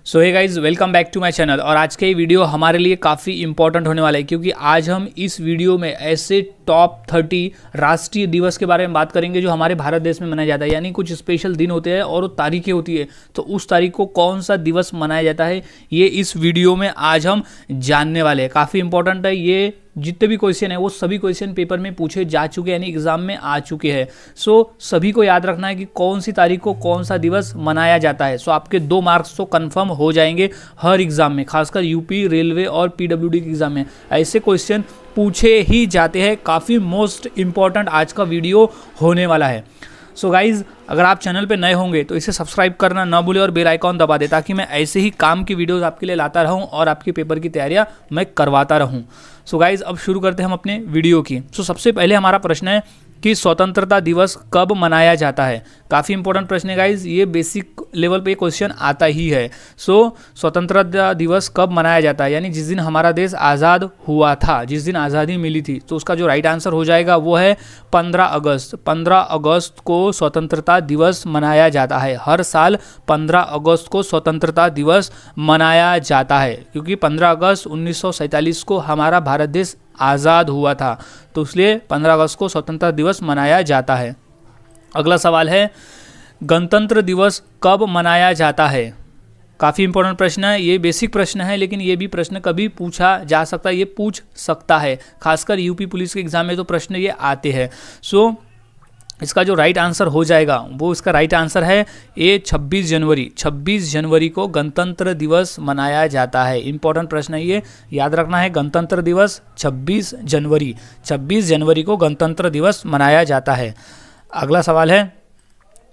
So hey guys, welcome back to my channel. और आज का ये वीडियो हमारे लिए काफ़ी इंपॉर्टेंट होने वाला है क्योंकि आज हम इस वीडियो में ऐसे टॉप 30 राष्ट्रीय दिवस के बारे में बात करेंगे जो हमारे भारत देश में मनाया जाता है। यानी कुछ स्पेशल दिन होते हैं और वो तारीखें होती है, तो उस तारीख को कौन सा दिवस मनाया जाता है ये इस वीडियो में आज हम जानने वाले हैं। काफ़ी इंपॉर्टेंट है ये। जितने भी क्वेश्चन है वो सभी क्वेश्चन पेपर में पूछे जा चुके हैं, यानी एग्जाम में आ चुके हैं। सो सभी को याद रखना है कि कौन सी तारीख को कौन सा दिवस मनाया जाता है। सो आपके 2 मार्क्स तो कंफर्म हो जाएंगे हर एग्जाम में, खासकर यूपी, रेलवे और पीडब्ल्यूडी के एग्जाम में ऐसे क्वेश्चन पूछे ही जाते हैं। काफ़ी मोस्ट इंपॉर्टेंट आज का वीडियो होने वाला है। सो गाइज़, अगर आप चैनल पे नए होंगे तो इसे सब्सक्राइब करना ना भूलें और बेल आइकॉन दबा दें ताकि मैं ऐसे ही काम की वीडियोस आपके लिए लाता रहूं और आपके पेपर की तैयारियां मैं करवाता रहूं। सो गाइज़, अब शुरू करते हैं हम अपने वीडियो की। सो सबसे पहले हमारा प्रश्न है कि स्वतंत्रता दिवस कब मनाया जाता है। काफ़ी इंपॉर्टेंट प्रश्न है गाइज, ये बेसिक लेवल पे क्वेश्चन आता ही है। सो स्वतंत्रता दिवस कब मनाया जाता है, यानी जिस दिन हमारा देश आज़ाद हुआ था, जिस दिन आज़ादी मिली थी, तो उसका जो राइट आंसर हो जाएगा वो है 15 अगस्त। 15 अगस्त को स्वतंत्रता दिवस मनाया जाता है। हर साल 15 अगस्त को स्वतंत्रता दिवस मनाया जाता है क्योंकि 15 अगस्त 1947 को हमारा भारत देश आज़ाद हुआ था, तो इसलिए 15 अगस्त को स्वतंत्रता दिवस मनाया जाता है। अगला सवाल है, गणतंत्र दिवस कब मनाया जाता है। काफ़ी इंपॉर्टेंट प्रश्न है, ये बेसिक प्रश्न है लेकिन ये भी प्रश्न कभी पूछा जा सकता है, ये पूछ सकता है। खासकर यूपी पुलिस के एग्जाम में तो प्रश्न ये आते हैं। सो इसका जो राइट आंसर हो जाएगा वो इसका राइट आंसर है ये 26 जनवरी। 26 जनवरी को गणतंत्र दिवस मनाया जाता है। इंपॉर्टेंट प्रश्न है ये, याद रखना है। गणतंत्र दिवस 26 जनवरी, 26 जनवरी को गणतंत्र दिवस मनाया जाता है। अगला सवाल है,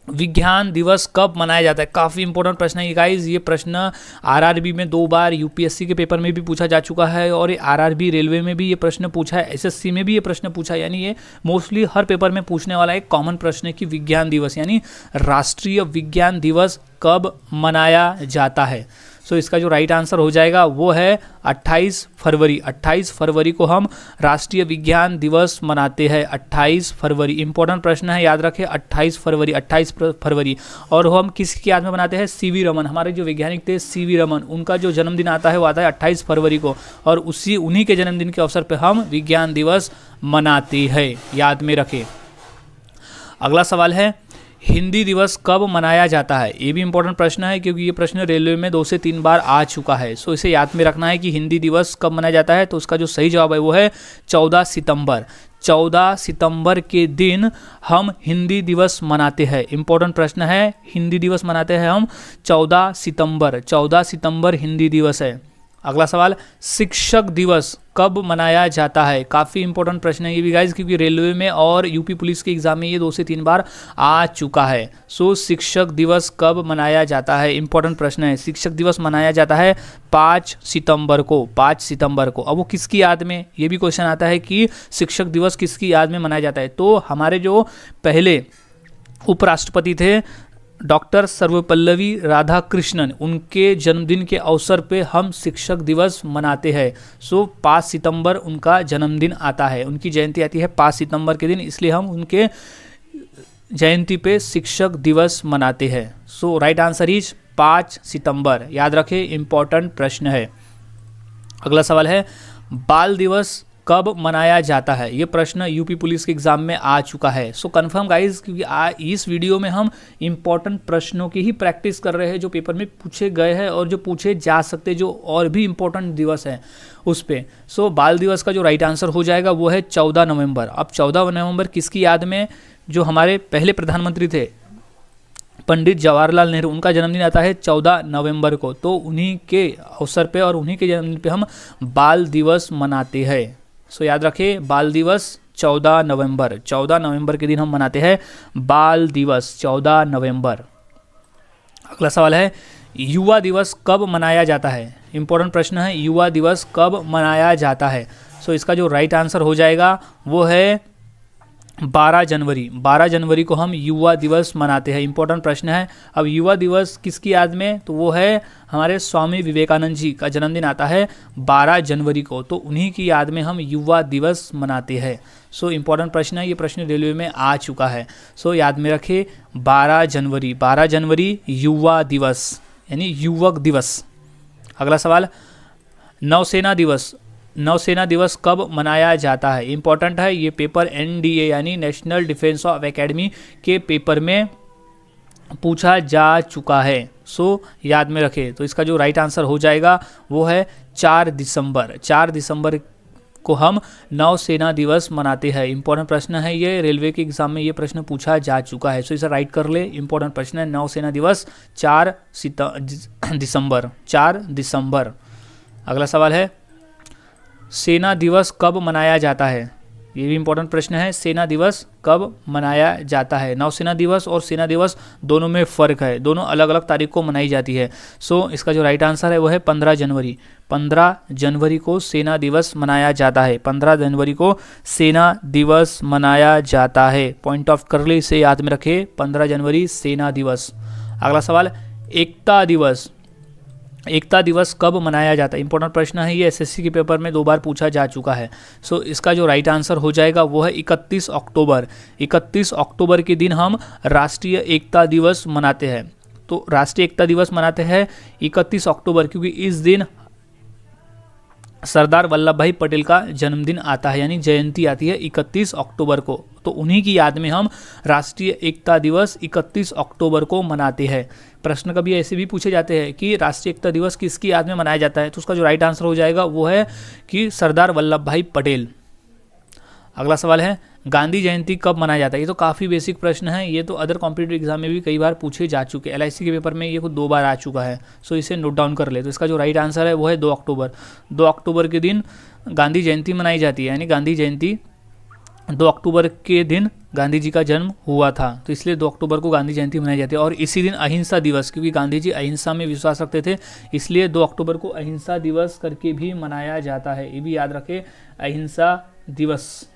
विज्ञान दिवस कब मनाया जाता है। काफ़ी इंपॉर्टेंट प्रश्न है ये गाइज। ये प्रश्न आरआरबी में 2 बार, यूपीएससी के पेपर में भी पूछा जा चुका है और ये आरआरबी रेलवे में भी ये प्रश्न पूछा है, एसएससी में भी ये प्रश्न पूछा है। यानी ये मोस्टली हर पेपर में पूछने वाला एक कॉमन प्रश्न है कि विज्ञान दिवस यानी राष्ट्रीय विज्ञान दिवस कब मनाया जाता है। सो इसका जो राइट आंसर हो जाएगा वो है 28 फरवरी। 28 फरवरी को हम राष्ट्रीय विज्ञान दिवस मनाते हैं। 28 फरवरी इंपॉर्टेंट प्रश्न है, याद रखें। 28 फरवरी, 28 फरवरी। और हम किसकी याद में मनाते हैं? सीवी रमन। हमारे जो वैज्ञानिक थे सीवी रमन, उनका जो जन्मदिन आता है वो आता है 28 फरवरी को, और उन्हीं के जन्मदिन के अवसर पर हम विज्ञान दिवस मनाते हैं, याद में रखें। अगला सवाल है, हिंदी दिवस कब मनाया जाता है। ये भी इंपॉर्टेंट प्रश्न है क्योंकि ये प्रश्न रेलवे में 2 से 3 बार आ चुका है। सो इसे याद में रखना है कि हिंदी दिवस कब मनाया जाता है। तो उसका जो सही जवाब है वो है 14 सितंबर। 14 सितंबर के दिन हम हिंदी दिवस मनाते हैं। इंपॉर्टेंट प्रश्न है, हिंदी दिवस मनाते हैं हम 14 सितंबर। 14 सितंबर हिंदी दिवस है। अगला सवाल, शिक्षक दिवस कब मनाया जाता है। काफ़ी इंपॉर्टेंट प्रश्न है ये भी गाइज क्योंकि रेलवे में और यूपी पुलिस के एग्जाम में ये 2 से 3 बार आ चुका है। सो शिक्षक दिवस कब मनाया जाता है, इंपॉर्टेंट प्रश्न है। शिक्षक दिवस मनाया जाता है 5 सितंबर को। 5 सितंबर को। अब वो किसकी याद में, ये भी क्वेश्चन आता है कि शिक्षक दिवस किसकी याद में मनाया जाता है। तो हमारे जो पहले उपराष्ट्रपति थे डॉक्टर सर्वपल्लवी राधाकृष्णन, उनके जन्मदिन के अवसर पे हम शिक्षक दिवस मनाते हैं। सो 5 सितंबर उनका जन्मदिन आता है, उनकी जयंती आती है 5 सितंबर के दिन, इसलिए हम उनके जयंती पे शिक्षक दिवस मनाते हैं। सो राइट आंसर इज 5 सितंबर, याद रखें। इंपॉर्टेंट प्रश्न है। अगला सवाल है, बाल दिवस कब मनाया जाता है। ये प्रश्न यूपी पुलिस के एग्जाम में आ चुका है। सो कंफर्म गाइज, क्योंकि इस वीडियो में हम इंपॉर्टेंट प्रश्नों की ही प्रैक्टिस कर रहे हैं जो पेपर में पूछे गए हैं और जो पूछे जा सकते, जो और भी इंपॉर्टेंट दिवस हैं उस पर। सो बाल दिवस का जो राइट आंसर हो जाएगा वो है 14 नवंबर। अब 14 नवंबर किसकी याद में, जो हमारे पहले प्रधानमंत्री थे पंडित जवाहरलाल नेहरू, उनका जन्मदिन आता है 14 नवंबर को। तो उन्हीं के अवसर पे और उन्हीं के जन्मदिन पे हम बाल दिवस मनाते हैं। सो याद रखें, बाल दिवस 14 नवंबर। 14 नवंबर के दिन हम मनाते हैं बाल दिवस, 14 नवंबर। अगला सवाल है, युवा दिवस कब मनाया जाता है। इंपॉर्टेंट प्रश्न है, युवा दिवस कब मनाया जाता है। सो इसका जो राइट आंसर हो जाएगा वो है 12 जनवरी। 12 जनवरी को हम युवा दिवस मनाते हैं। इंपॉर्टेंट प्रश्न है। अब युवा दिवस किसकी याद में, तो वो है हमारे स्वामी विवेकानंद जी का जन्मदिन आता है 12 जनवरी को, तो उन्हीं की याद में हम युवा दिवस मनाते हैं। सो इंपॉर्टेंट प्रश्न है, ये प्रश्न रेलवे में आ चुका है। सो याद में रखें 12 जनवरी, 12 जनवरी युवा दिवस, यानी युवक दिवस। अगला सवाल, नौसेना दिवस। नौसेना दिवस कब मनाया जाता है? इंपॉर्टेंट है ये पेपर, NDA यानी नेशनल डिफेंस ऑफ एकेडमी के पेपर में पूछा जा चुका है, सो याद में रखें। तो इसका जो राइट आंसर हो जाएगा वो है 4 दिसंबर। 4 दिसंबर को हम नौसेना दिवस मनाते हैं। इंपॉर्टेंट प्रश्न है ये, रेलवे के एग्जाम में ये प्रश्न पूछा जा चुका है, सो इसे राइट कर ले। इंपॉर्टेंट प्रश्न है, नौसेना दिवस 4 दिसंबर। 4 दिसंबर। अगला सवाल है, सेना दिवस कब मनाया जाता है? ये भी इंपॉर्टेंट प्रश्न है, सेना दिवस कब मनाया जाता है? नौसेना दिवस और सेना दिवस दोनों में फ़र्क है, दोनों अलग अलग तारीख को मनाई जाती है। सो इसका जो राइट आंसर है वो है 15 जनवरी। 15 जनवरी को सेना दिवस मनाया जाता है। 15 जनवरी को सेना दिवस मनाया जाता है। पॉइंट ऑफ कर ले, इसे याद में रखे, 15 जनवरी सेना दिवस। अगला सवाल, एकता दिवस। एकता दिवस कब मनाया जाता है? इंपॉर्टेंट प्रश्न है ये, SSC के पेपर में 2 बार पूछा जा चुका है। सो इसका जो राइट आंसर हो जाएगा वो है 31 अक्टूबर। 31 अक्टूबर के दिन हम राष्ट्रीय एकता दिवस मनाते हैं। तो राष्ट्रीय एकता दिवस मनाते हैं 31 अक्टूबर, क्योंकि इस दिन सरदार वल्लभ भाई पटेल का जन्मदिन आता है, यानी जयंती आती है 31 अक्टूबर को। तो उन्हीं की याद में हम राष्ट्रीय एकता दिवस 31 अक्टूबर को मनाते हैं। प्रश्न कभी ऐसे भी पूछे जाते हैं कि राष्ट्रीय एकता दिवस किसकी याद में मनाया जाता है, तो उसका जो राइट आंसर हो जाएगा वो है कि सरदार वल्लभ भाई पटेल। अगला सवाल है, गांधी जयंती कब मनाया जाता है? ये तो काफ़ी बेसिक प्रश्न है, ये तो अदर कॉम्पिटिटिव एग्जाम में भी कई बार पूछे जा चुके हैं। LIC के पेपर में ये खुद 2 बार आ चुका है, सो इसे नोट डाउन कर ले। तो इसका जो राइट आंसर है वो है 2 अक्टूबर। 2 अक्टूबर के दिन गांधी जयंती मनाई जाती है, यानी गांधी जयंती 2 अक्टूबर के दिन गांधी जी का जन्म हुआ था, तो इसलिए 2 अक्टूबर को गांधी जयंती मनाई जाती है। और इसी दिन अहिंसा दिवस, क्योंकि गांधी जी अहिंसा में विश्वास रखते थे, इसलिए 2 अक्टूबर को अहिंसा दिवस करके भी मनाया जाता है। ये भी याद रखें, अहिंसा दिवस।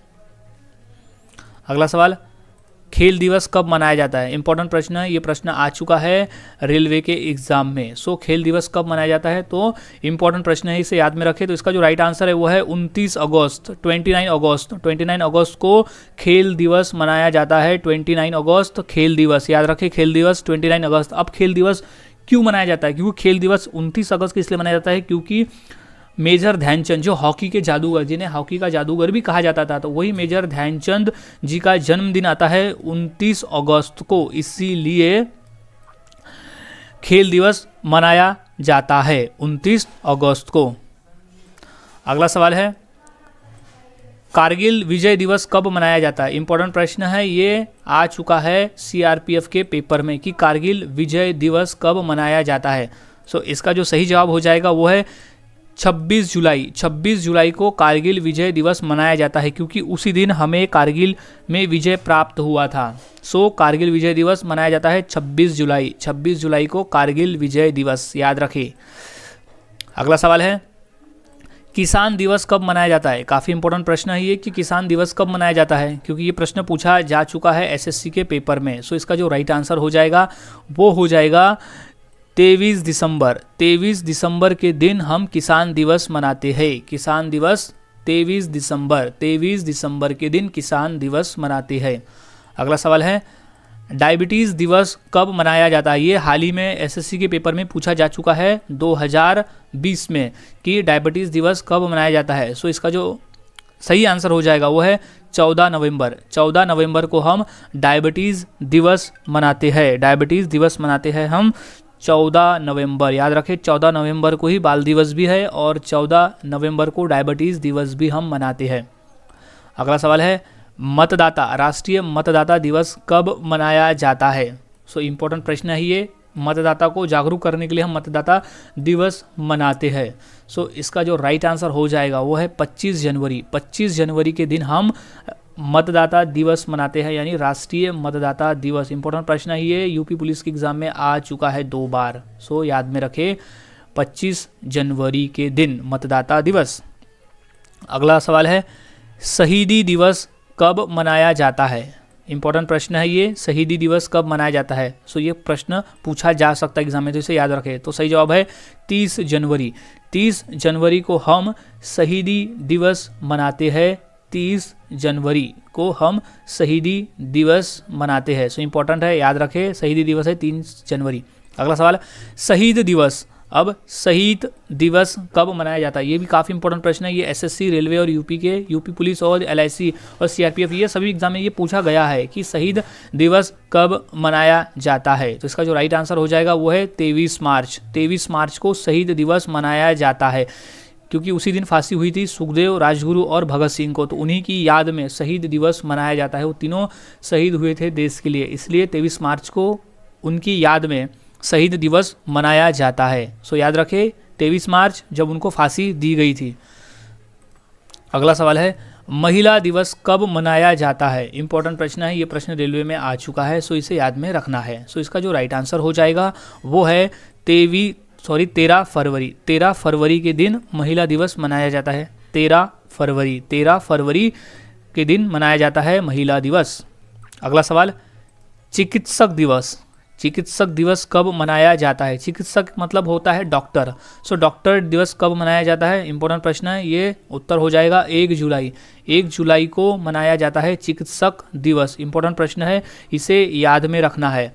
अगला सवाल, खेल दिवस कब मनाया जाता है? इंपॉर्टेंट प्रश्न है, ये प्रश्न आ चुका है रेलवे के एग्जाम में। सो खेल दिवस कब मनाया जाता है? तो इंपॉर्टेंट प्रश्न है, इसे याद में रखें। तो इसका जो राइट आंसर है वो है 29 अगस्त। 29 अगस्त। 29 अगस्त को खेल दिवस मनाया जाता है। 29 अगस्त खेल दिवस, याद रखें, खेल दिवस 29 अगस्त। अब खेल दिवस क्यों मनाया जाता है? क्योंकि खेल दिवस 29 अगस्त को इसलिए मनाया जाता है क्योंकि मेजर ध्यानचंद, जो हॉकी के जादूगर, जिन्हें हॉकी का जादूगर भी कहा जाता था, तो वही मेजर ध्यानचंद जी का जन्मदिन आता है 29 अगस्त को, इसीलिए खेल दिवस मनाया जाता है 29 अगस्त को। अगला सवाल है, कारगिल विजय दिवस कब मनाया जाता है? इंपॉर्टेंट प्रश्न है, ये आ चुका है CRPF के पेपर में कि कारगिल विजय दिवस कब मनाया जाता है। सो इसका जो सही जवाब हो जाएगा वो है 26 जुलाई। 26 जुलाई को कारगिल विजय दिवस मनाया जाता है, क्योंकि उसी दिन हमें कारगिल में विजय प्राप्त हुआ था। सो कारगिल विजय दिवस मनाया जाता है 26 जुलाई। 26 जुलाई को कारगिल विजय दिवस, याद रखिए। अगला सवाल है, किसान दिवस कब मनाया जाता है? काफ़ी इंपॉर्टेंट प्रश्न है ये कि किसान दिवस कब मनाया जाता है, क्योंकि ये प्रश्न पूछा जा चुका है SSC के पेपर में। सो इसका जो राइट आंसर हो जाएगा वो हो जाएगा 23 दिसंबर। 23 दिसंबर के दिन हम किसान दिवस मनाते हैं। किसान दिवस 23 दिसंबर। 23 दिसंबर के दिन किसान दिवस मनाते हैं। अगला सवाल है, डायबिटीज़ दिवस कब मनाया जाता है? ये हाल ही में SSC के पेपर में पूछा जा चुका है 2020 में कि डायबिटीज़ दिवस कब मनाया जाता है। सो इसका जो सही आंसर हो जाएगा वो है 14 नवंबर। 14 नवंबर को हम डायबिटीज़ दिवस मनाते हैं। डायबिटीज़ दिवस मनाते हैं हम 14 नवंबर, याद रखें। 14 नवंबर को ही बाल दिवस भी है और 14 नवंबर को डायबिटीज़ दिवस भी हम मनाते हैं। अगला सवाल है, मतदाता, राष्ट्रीय मतदाता दिवस कब मनाया जाता है? सो इम्पोर्टेंट प्रश्न है ये, मतदाता को जागरूक करने के लिए हम मतदाता दिवस मनाते हैं। सो इसका जो राइट आंसर हो जाएगा वो है 25 जनवरी। 25 जनवरी के दिन हम मतदाता दिवस मनाते हैं, यानी राष्ट्रीय मतदाता दिवस। इंपॉर्टेंट प्रश्न है ये, यूपी पुलिस के एग्जाम में आ चुका है 2 बार। सो याद में रखें, 25 जनवरी के दिन मतदाता दिवस। अगला सवाल है, शहीदी दिवस कब मनाया जाता है? इंपॉर्टेंट प्रश्न है ये, शहीदी दिवस कब मनाया जाता है? सो ये प्रश्न पूछा जा सकता है एग्जाम में, तो इसे याद रखें। तो सही जवाब है 30 जनवरी। 30 जनवरी को हम शहीदी दिवस मनाते हैं। 30 जनवरी को हम शहीदी दिवस मनाते हैं। सो इम्पोर्टेंट है, याद रखें, शहीदी दिवस है 30 जनवरी। अगला सवाल, शहीद दिवस। अब शहीद दिवस कब मनाया जाता है, ये भी काफ़ी इंपॉर्टेंट प्रश्न है। ये एसएससी, रेलवे और यूपी पुलिस और एलआईसी और सीआरपीएफ, ये सभी एग्जाम में ये पूछा गया है कि शहीद दिवस कब मनाया जाता है। तो इसका जो राइट आंसर हो जाएगा वो है 23 मार्च। 23 मार्च को शहीद दिवस मनाया जाता है, क्योंकि उसी दिन फांसी हुई थी सुखदेव, राजगुरु और भगत सिंह को, तो उन्हीं की याद में शहीद दिवस मनाया जाता है। वो तीनों शहीद हुए थे देश के लिए, इसलिए 23 मार्च को उनकी याद में शहीद दिवस मनाया जाता है। सो याद रखें 23 मार्च जब उनको फांसी दी गई थी। अगला सवाल है, महिला दिवस कब मनाया जाता है। इंपॉर्टेंट प्रश्न है, ये प्रश्न रेलवे में आ चुका है, सो इसे याद में रखना है। सो इसका जो राइट आंसर हो जाएगा वो है 13 फरवरी। 13 फरवरी के दिन महिला दिवस मनाया जाता है। 13 फरवरी के दिन मनाया जाता है महिला दिवस। अगला सवाल, चिकित्सक दिवस। चिकित्सक दिवस कब मनाया जाता है। चिकित्सक मतलब होता है डॉक्टर। सो डॉक्टर दिवस कब मनाया जाता है, इंपॉर्टेंट प्रश्न है। ये उत्तर हो जाएगा 1 जुलाई। 1 जुलाई को मनाया जाता है चिकित्सक दिवस। इंपॉर्टेंट प्रश्न है, इसे याद में रखना है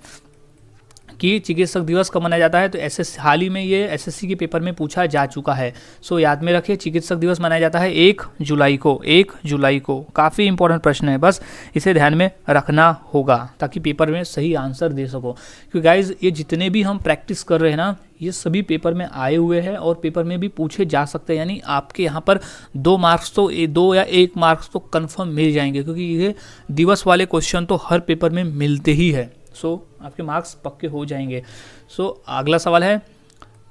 कि चिकित्सक दिवस कब मनाया जाता है। तो हाल ही में ये एसएससी के पेपर में पूछा जा चुका है। सो याद में रखिए, चिकित्सक दिवस मनाया जाता है 1 जुलाई को। 1 जुलाई को काफ़ी इंपॉर्टेंट प्रश्न है, बस इसे ध्यान में रखना होगा ताकि पेपर में सही आंसर दे सको। क्योंकि गाइज ये जितने भी हम प्रैक्टिस कर रहे हैं ना, ये सभी पेपर में आए हुए हैं और पेपर में भी पूछे जा सकते हैं। यानी आपके यहाँ पर 2 मार्क्स तो 2 या 1 मार्क्स तो कन्फर्म मिल जाएंगे, क्योंकि ये दिवस वाले क्वेश्चन तो हर पेपर में मिलते ही है। सो आपके मार्क्स पक्के हो जाएंगे। सो अगला सवाल है,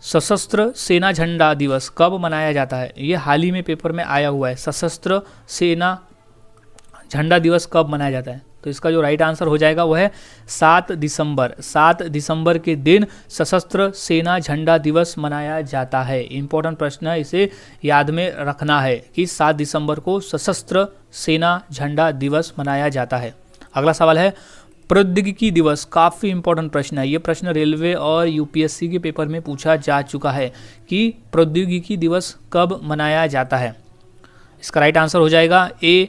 सशस्त्र सेना झंडा दिवस कब मनाया जाता है। ये हाल ही में पेपर में आया हुआ है। सशस्त्र सेना झंडा दिवस कब मनाया जाता है। तो इसका जो राइट आंसर हो जाएगा वो है 7 दिसंबर। 7 दिसंबर के दिन सशस्त्र सेना झंडा दिवस मनाया जाता है। इंपॉर्टेंट प्रश्न है, इसे याद में रखना है कि 7 दिसंबर को सशस्त्र सेना झंडा दिवस मनाया जाता है। अगला सवाल है, प्रौद्योगिकी दिवस। काफ़ी इंपॉर्टेंट प्रश्न है। ये प्रश्न रेलवे और यूपीएससी के पेपर में पूछा जा चुका है कि प्रौद्योगिकी दिवस कब मनाया जाता है। इसका राइट आंसर हो जाएगा ए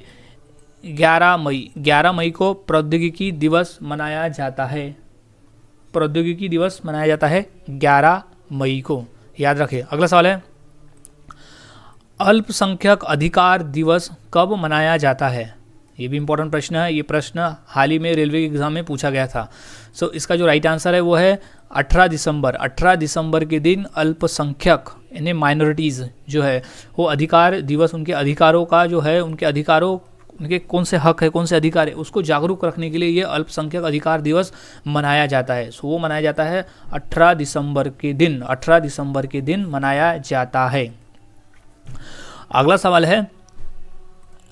11 मई। 11 मई को प्रौद्योगिकी दिवस मनाया जाता है। प्रौद्योगिकी दिवस मनाया जाता है 11 मई को, याद रखें। अगला सवाल है, अल्पसंख्यक अधिकार दिवस कब मनाया जाता है। ये भी इंपॉर्टेंट प्रश्न है। ये प्रश्न हाल ही में रेलवे के एग्जाम में पूछा गया था। सो इसका जो राइट आंसर है वो है 18 दिसंबर। 18 दिसंबर के दिन अल्पसंख्यक यानी माइनॉरिटीज़ जो है वो अधिकार दिवस, उनके अधिकारों का जो है, उनके अधिकारों, उनके कौन से हक है, कौन से अधिकार है, उसको जागरूक रखने के लिए ये अल्पसंख्यक अधिकार दिवस मनाया जाता है। सो वो मनाया जाता है 18 दिसंबर के दिन। 18 दिसंबर के दिन मनाया जाता है। अगला सवाल है,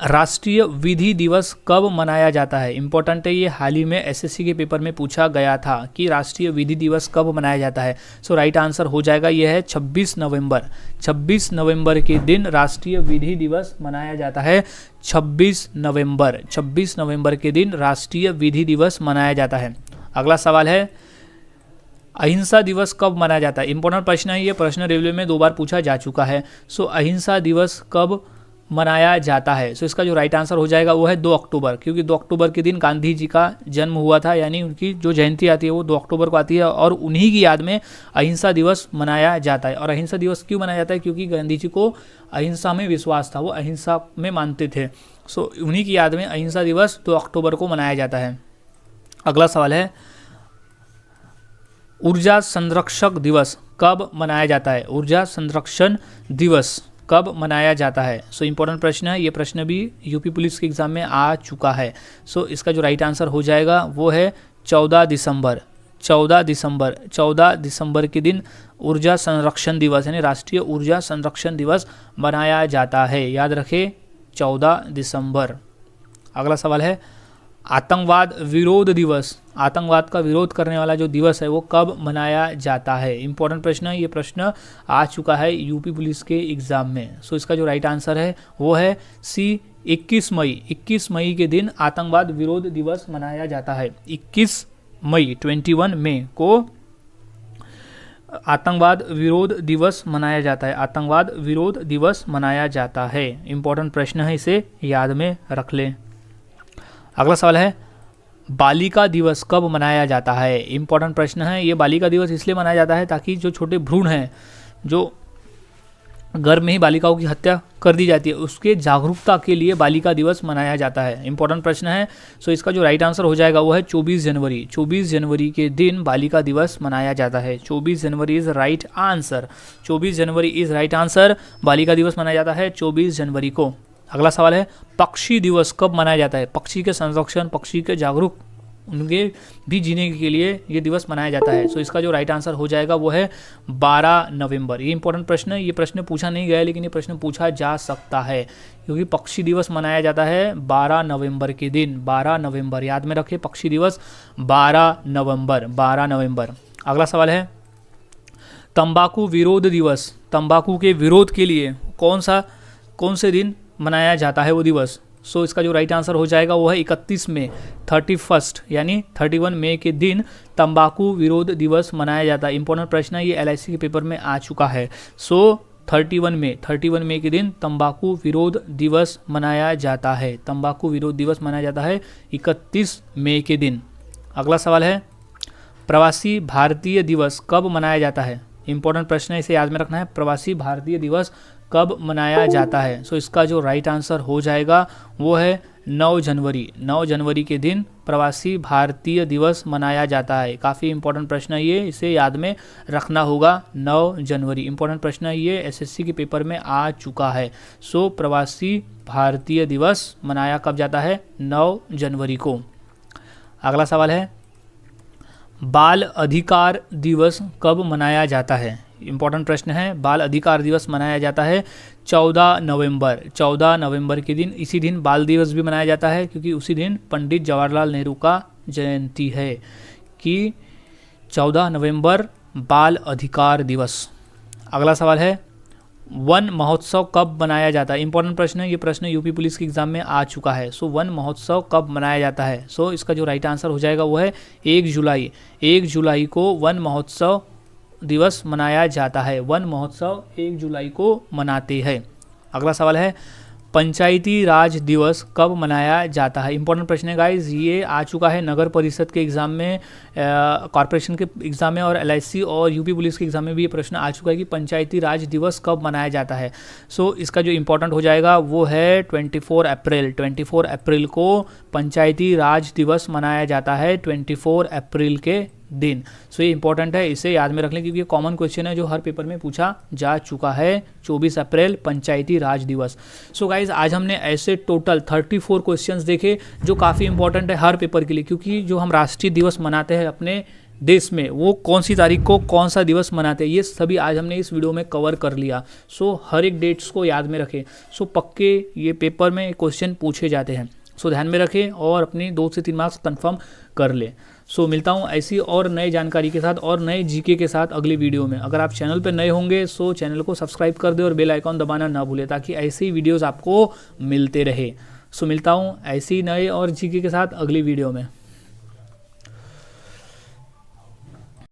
राष्ट्रीय विधि दिवस कब मनाया जाता है। इंपॉर्टेंट है, ये हाल ही में एसएससी के पेपर में पूछा गया था कि राष्ट्रीय विधि दिवस कब मनाया जाता है। सो राइट आंसर हो जाएगा ये है 26 नवंबर। 26 नवंबर के दिन राष्ट्रीय विधि दिवस मनाया जाता है। 26 नवंबर के दिन राष्ट्रीय विधि दिवस मनाया जाता है। अगला सवाल है, अहिंसा दिवस कब मनाया जाता है। इंपॉर्टेंट प्रश्न है, ये प्रश्न रेलवे में 2 बार पूछा जा चुका है। सो अहिंसा दिवस कब मनाया जाता है। सो इसका जो राइट आंसर हो जाएगा वो है 2 अक्टूबर, क्योंकि 2 अक्टूबर के दिन गांधी जी का जन्म हुआ था, यानी उनकी जो जयंती आती है वो 2 अक्टूबर को आती है और उन्हीं की याद में अहिंसा दिवस मनाया जाता है। और अहिंसा दिवस क्यों मनाया जाता है, क्योंकि गांधी जी को अहिंसा में विश्वास था, वो अहिंसा में मानते थे। सो उन्हीं की याद में अहिंसा दिवस 2 अक्टूबर को मनाया जाता है। अगला सवाल है, ऊर्जा संरक्षक दिवस कब मनाया जाता है। ऊर्जा संरक्षण दिवस कब मनाया जाता है। सो इंपॉर्टेंट प्रश्न है, ये प्रश्न भी यूपी पुलिस के एग्जाम में आ चुका है। सो इसका जो राइट आंसर हो जाएगा वो है 14 दिसंबर। 14 दिसंबर के दिन ऊर्जा संरक्षण दिवस यानी राष्ट्रीय ऊर्जा संरक्षण दिवस मनाया जाता है। याद रखें 14 दिसंबर। अगला सवाल है, आतंकवाद विरोध दिवस। आतंकवाद का विरोध करने वाला जो दिवस है वो कब मनाया जाता है। इंपॉर्टेंट प्रश्न है, ये प्रश्न आ चुका है यूपी पुलिस के एग्जाम में। सो इसका जो राइट आंसर है वो है सी 21 मई। 21 मई के दिन आतंकवाद विरोध दिवस मनाया जाता है। 21 मई 21 मई को आतंकवाद विरोध दिवस मनाया जाता है। आतंकवाद विरोध दिवस मनाया जाता है। इंपॉर्टेंट प्रश्न है, इसे याद में रख लें। अगला सवाल है, बालिका दिवस कब मनाया जाता है? इंपॉर्टेंट प्रश्न है ये। बालिका दिवस इसलिए मनाया जाता है ताकि जो छोटे भ्रूण हैं, जो गर्भ में ही बालिकाओं की हत्या कर दी जाती है, उसके जागरूकता के लिए बालिका दिवस मनाया जाता है। इंपॉर्टेंट प्रश्न है। सो इसका जो राइट आंसर हो जाएगा वो है 24 जनवरी। 24 जनवरी के दिन बालिका दिवस मनाया जाता है। 24 जनवरी is right answer. 24 January is right answer. बालिका दिवस मनाया जाता है 24 जनवरी को। अगला सवाल है, पक्षी दिवस कब मनाया जाता है? पक्षी के संरक्षण, पक्षी के जागरूक, उनके भी जीने के लिए ये दिवस मनाया जाता है। सो इसका जो राइट आंसर हो जाएगा वो है 12 नवंबर। ये इंपॉर्टेंट प्रश्न है। ये प्रश्न पूछा नहीं गया है, लेकिन ये प्रश्न पूछा जा सकता है क्योंकि पक्षी दिवस मनाया जाता है 12 नवंबर के दिन। 12 नवंबर याद में रखें, पक्षी दिवस 12 नवंबर। 12 नवंबर। अगला सवाल है, तंबाकू विरोध दिवस, तंबाकू के विरोध के लिए कौन से दिन मनाया जाता है वो दिवस? सो इसका जो राइट आंसर हो जाएगा वो है 31 मई, 31 यानी 31 मई के दिन तंबाकू विरोध दिवस मनाया जाता है। इंपॉर्टेंट प्रश्न है, ये LIC के पेपर में आ चुका है। सो 31 मई के दिन तंबाकू विरोध दिवस मनाया जाता है। तंबाकू विरोध दिवस मनाया जाता है 31 मई के दिन। अगला सवाल है, प्रवासी भारतीय दिवस कब मनाया जाता है? इंपॉर्टेंट प्रश्न है, इसे याद में रखना है। प्रवासी भारतीय दिवस कब मनाया जाता है? सो इसका जो राइट आंसर हो जाएगा वो है 9 जनवरी। 9 जनवरी के दिन प्रवासी भारतीय दिवस मनाया जाता है। काफ़ी इंपॉर्टेंट प्रश्न है ये, इसे याद में रखना होगा। 9 जनवरी इंपॉर्टेंट प्रश्न है ये, SSC के पेपर में आ चुका है। सो प्रवासी भारतीय दिवस मनाया कब जाता है? 9 जनवरी को। अगला सवाल है, बाल अधिकार दिवस कब मनाया जाता है? इंपॉर्टेंट प्रश्न है। बाल अधिकार दिवस मनाया जाता है 14 नवंबर। 14 नवंबर के दिन, इसी दिन बाल दिवस भी मनाया जाता है क्योंकि उसी दिन पंडित जवाहरलाल नेहरू का जयंती है। कि 14 नवंबर बाल अधिकार दिवस। अगला सवाल है, वन महोत्सव कब मनाया जाता है? इंपॉर्टेंट प्रश्न है, ये प्रश्न यूपी पुलिस के एग्जाम में आ चुका है। सो वन महोत्सव कब मनाया जाता है? सो इसका जो राइट आंसर हो जाएगा वो है 1 जुलाई। 1 जुलाई को वन महोत्सव दिवस मनाया जाता है। वन महोत्सव 1 जुलाई को मनाते हैं। अगला सवाल है, पंचायती राज दिवस कब मनाया जाता है? इंपॉर्टेंट प्रश्न है गाइज, ये आ चुका है नगर परिषद के एग्ज़ाम में, कॉर्पोरेशन के एग्ज़ाम में, और LIC और यूपी पुलिस के एग्ज़ाम में भी ये प्रश्न आ चुका है कि पंचायती राज दिवस कब मनाया जाता है। सो इसका जो इंपॉर्टेंट हो जाएगा वो है 24 अप्रैल। 24 अप्रैल को पंचायती राज दिवस मनाया जाता है, 24 अप्रैल के दिन। सो ये इंपॉर्टेंट है, इसे याद में रख लें क्योंकि ये कॉमन क्वेश्चन है जो हर पेपर में पूछा जा चुका है। 24 अप्रैल पंचायती राज दिवस। सो गाइज आज हमने ऐसे टोटल 34 क्वेश्चंस देखे जो काफ़ी इंपॉर्टेंट है हर पेपर के लिए, क्योंकि जो हम राष्ट्रीय दिवस मनाते हैं अपने देश में वो कौन सी तारीख को कौन सा दिवस मनाते हैं, ये सभी आज हमने इस वीडियो में कवर कर लिया। सो हर एक डेट्स को याद में रखें। सो पक्के ये पेपर में क्वेश्चन पूछे जाते हैं। सो ध्यान में रखें और अपनी 2 से 3 मार्क्स कंफर्म कर ले। सो मिलता हूँ ऐसी और नई जानकारी के साथ और नए GK के साथ अगली वीडियो में। अगर आप चैनल पर नए होंगे सो चैनल को सब्सक्राइब कर दे और बेल आइकॉन दबाना ना भूले ताकि ऐसे ही वीडियोस आपको मिलते रहे। सो मिलता हूँ ऐसी नए और GK के साथ अगली वीडियो में।